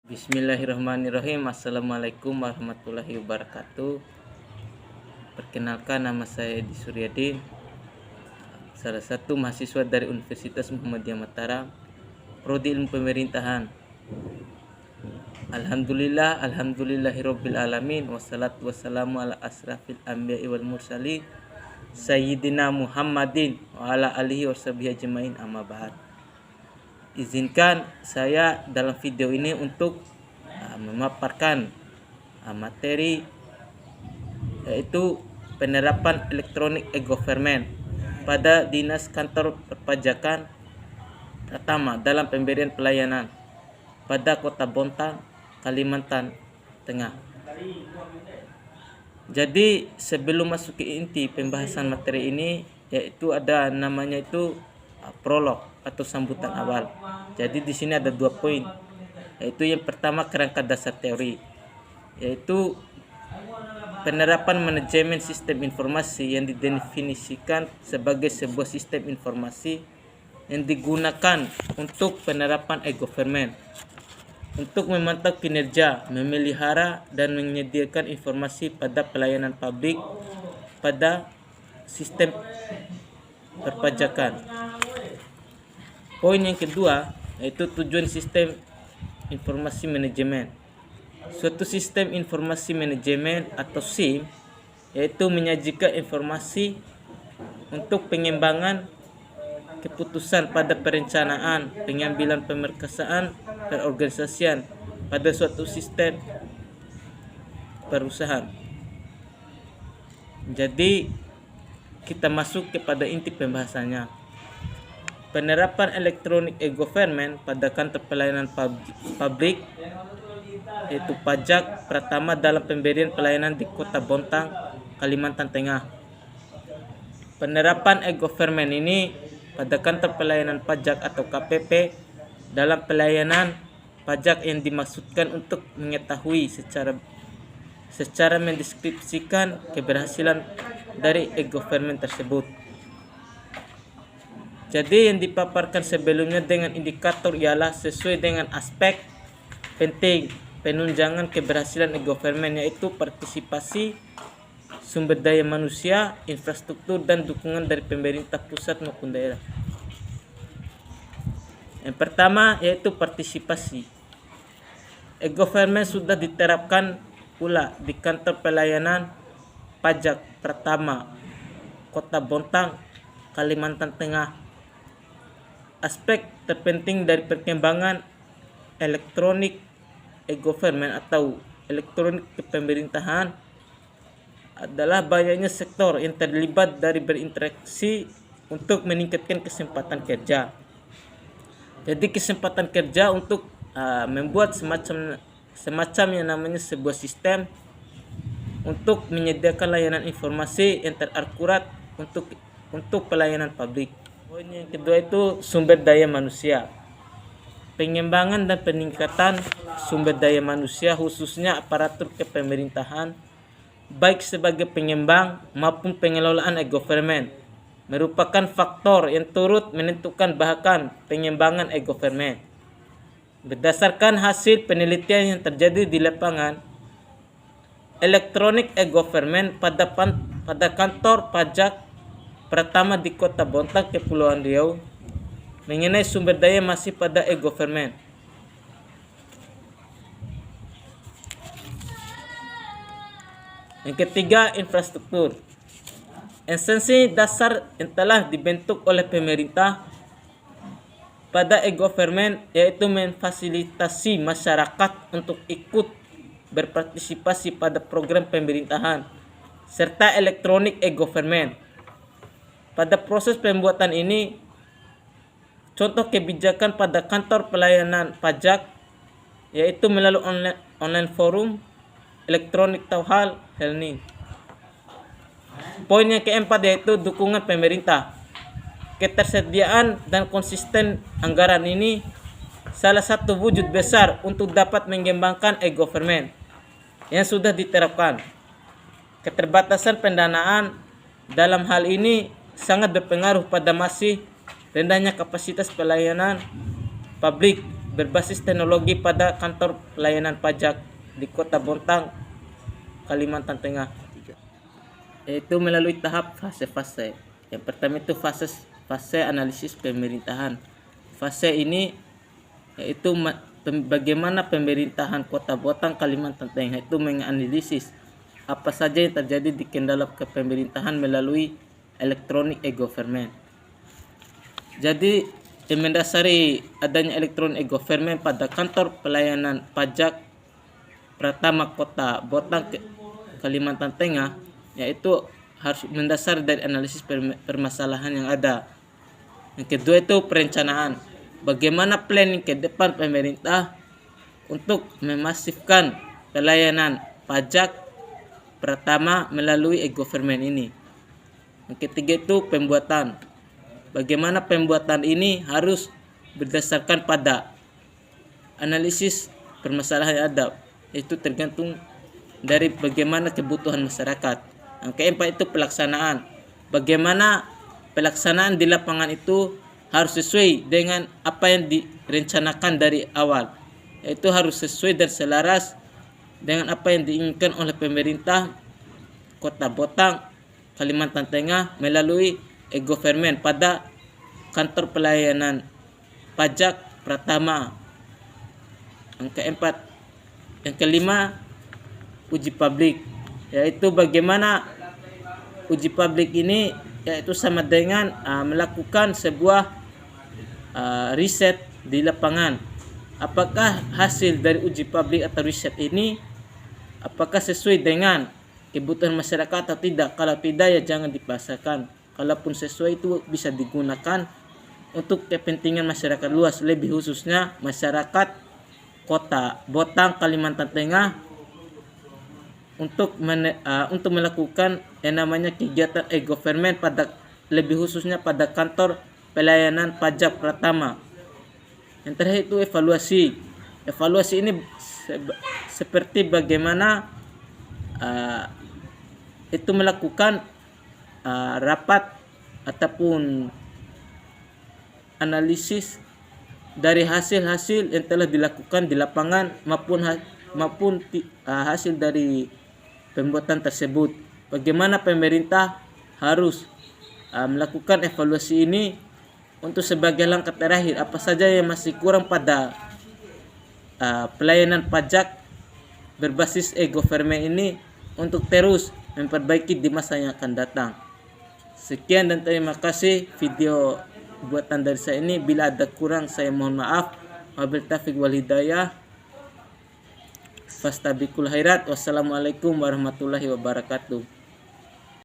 Bismillahirrahmanirrahim. Assalamualaikum warahmatullahi wabarakatuh. Perkenalkan, nama saya Edi Suryadin, salah satu mahasiswa dari Universitas Muhammadiyah Mataram, Prodi Ilmu Pemerintahan. Alhamdulillahirabbil alamin, wassalatu wassalamu ala asrafil anbiya'i wal mursalin sayyidina Muhammadin wa ala alihi washabihi ajmain, amma ba'd. Izinkan saya dalam video ini untuk memaparkan materi, yaitu penerapan elektronik e-government pada Dinas Kantor Perpajakan pertama dalam pemberian pelayanan pada Kota Bontang, Kalimantan Tengah. Jadi sebelum masuk ke inti pembahasan materi ini, yaitu ada namanya itu prolog atau sambutan awal. Jadi di sini ada 2 poin, yaitu yang pertama kerangka dasar teori, yaitu penerapan manajemen sistem informasi yang didefinisikan sebagai sebuah sistem informasi yang digunakan untuk penerapan e-government untuk memantau kinerja, memelihara dan menyediakan informasi pada pelayanan publik pada sistem perpajakan. Poin yang kedua yaitu tujuan sistem informasi manajemen. Suatu sistem informasi manajemen atau SIM yaitu menyajikan informasi untuk pengembangan keputusan pada perencanaan, pengambilan pemerkasaan, perorganisasian pada suatu sistem perusahaan. Jadi kita masuk kepada inti pembahasannya. Penerapan elektronik e-government pada kantor pelayanan publik, yaitu pajak pertama dalam pemberian pelayanan di Kota Bontang, Kalimantan Tengah. Penerapan e-government ini pada kantor pelayanan pajak atau KPP dalam pelayanan pajak yang dimaksudkan untuk mengetahui secara mendeskripsikan keberhasilan dari e-government tersebut. Jadi yang dipaparkan sebelumnya dengan indikator ialah sesuai dengan aspek penting penunjangan keberhasilan e-government, yaitu partisipasi, sumber daya manusia, infrastruktur dan dukungan dari pemerintah pusat maupun daerah. Yang pertama yaitu partisipasi. E-government sudah diterapkan pula di kantor pelayanan pajak pertama Kota Bontang, Kalimantan Tengah. Aspek terpenting dari perkembangan elektronik e-government atau elektronik kepemerintahan adalah banyaknya sektor yang terlibat dari berinteraksi untuk meningkatkan kesempatan kerja. Jadi kesempatan kerja untuk membuat semacam yang namanya sebuah sistem untuk menyediakan layanan informasi yang terakurat untuk pelayanan publik. Poin yang kedua itu sumber daya manusia. Pengembangan dan peningkatan sumber daya manusia khususnya aparatur kepemerintahan baik sebagai pengembang maupun pengelolaan e-government merupakan faktor yang turut menentukan bahkan pengembangan e-government. Berdasarkan hasil penelitian yang terjadi di lapangan, elektronik e-government pada kantor pajak pertama di Kota Bontang, Kepulauan Riau mengenai sumber daya masih pada e-government. Yang ketiga, infrastruktur. Esensi dasar yang telah dibentuk oleh pemerintah pada e-government yaitu memfasilitasi masyarakat untuk ikut berpartisipasi pada program pemerintahan serta elektronik e-government. Pada proses pembuatan ini, contoh kebijakan pada kantor pelayanan pajak yaitu melalui online forum, elektronik tauhal, helni. Poin yang keempat yaitu dukungan pemerintah. Ketersediaan dan konsisten anggaran ini salah satu wujud besar untuk dapat mengembangkan e-government yang sudah diterapkan. Keterbatasan pendanaan dalam hal ini sangat berpengaruh pada masih rendahnya kapasitas pelayanan publik berbasis teknologi pada kantor pelayanan pajak di Kota Bontang, Kalimantan Tengah. Yaitu melalui tahap fase-fase. Yang pertama itu fase analisis pemerintahan. Fase ini yaitu bagaimana pemerintahan Kota Bontang, Kalimantan Tengah itu menganalisis apa saja yang terjadi di kendala kepemerintahan melalui elektronik e-government. Jadi mendasari adanya elektronik e-government pada kantor pelayanan pajak pertama Kota Bontang, Kalimantan Tengah, yaitu harus mendasar dari analisis permasalahan yang ada. Yang kedua itu perencanaan. Bagaimana planning ke depan pemerintah untuk memasifkan pelayanan pajak pertama melalui e-government ini. Yang ketiga itu pembuatan. Bagaimana pembuatan ini harus berdasarkan pada analisis permasalahan yang ada. Itu tergantung dari bagaimana kebutuhan masyarakat. Yang keempat itu pelaksanaan. Bagaimana pelaksanaan di lapangan itu harus sesuai dengan apa yang direncanakan dari awal. Itu harus sesuai dan selaras dengan apa yang diinginkan oleh pemerintah Kota Bontang, Kalimantan Tengah melalui e-government pada kantor pelayanan pajak pertama. Yang keempat, yang kelima, uji publik, yaitu bagaimana uji publik ini yaitu sama dengan melakukan sebuah riset di lapangan. Apakah hasil dari uji publik atau riset ini apakah sesuai dengan kebutuhan masyarakat atau tidak? Kalau tidak ya jangan dipaksakan. Kalaupun sesuai itu bisa digunakan untuk kepentingan masyarakat luas, lebih khususnya masyarakat Kota Bontang, Kalimantan Tengah untuk melakukan yang namanya kegiatan e-government pada lebih khususnya pada kantor pelayanan pajak pertama. Yang terakhir itu evaluasi. Evaluasi ini seperti bagaimana itu melakukan rapat ataupun analisis dari hasil-hasil yang telah dilakukan di lapangan maupun hasil dari pembuatan tersebut. Bagaimana pemerintah harus melakukan evaluasi ini untuk sebagai langkah terakhir, apa saja yang masih kurang pada pelayanan pajak berbasis e-government ini untuk terus memperbaiki di masa yang akan datang. Sekian dan terima kasih video buatan dari saya ini. Bila ada kurang saya mohon maaf. Wabil taufiq wal hidayah. Fastabiqul khairat. Wassalamualaikum warahmatullahi wabarakatuh.